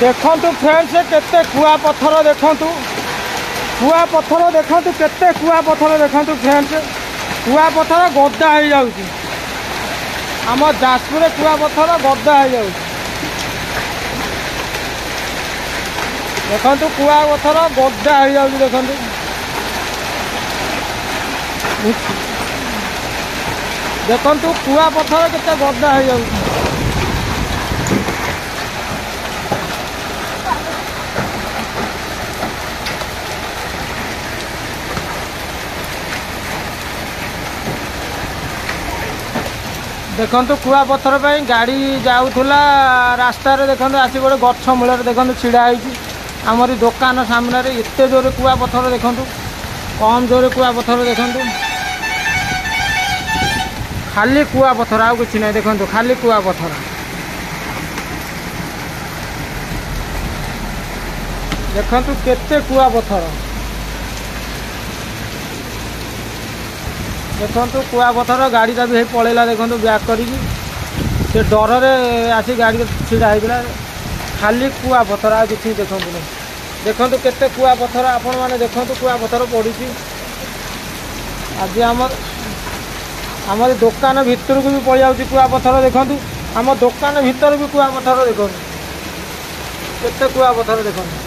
देखंतु फ्रेंड्स केते कुआ पत्थर देखंतु केते कुआ पत्थर देखंतु फ्रेंड्स कुआ पत्थर गदा हो जाउची आम जाजपुर कुआ पत्थर गदा हो जाउची देखंतु कुआ पत्थर गदा हो जाउची देखंतु देखंतु कुआ पत्थर केते गदा हो जाउची देखंतु कुआ पत्थर पे गाड़ी जाऊला रास्तार देखंतु आसी गोटे गछ मूल देखंतु छिड़ा होती आमरी दुकान सामने एते जोरे कुआ पत्थर देखंतु कम जोरे कुआ पत्थर देखंतु खाली कुआ पत्थर आउ किछि नै देखंतु खाली कुआ पत्थर देखंतु केते कुआ पत्थर देखंतु कुआ पत्थर गाड़ीटा भी पलैला देखंतु ब्याक करी से डर आसी गाड़ी छिड़ा होता खाली कुआ पत्थर आ किसी देखंतु नहीं देखंतु केते कुआ पत्थर आपण माने देखंतु कुआ पत्थर पड़ी आज आमर दुकान भितर को भी पड़ जाऊँगी कुआ पत्थर देखंतु आम दुकान भितर भी कुआ पत्थर देखंतु केते कुआ पत्थर देखंतु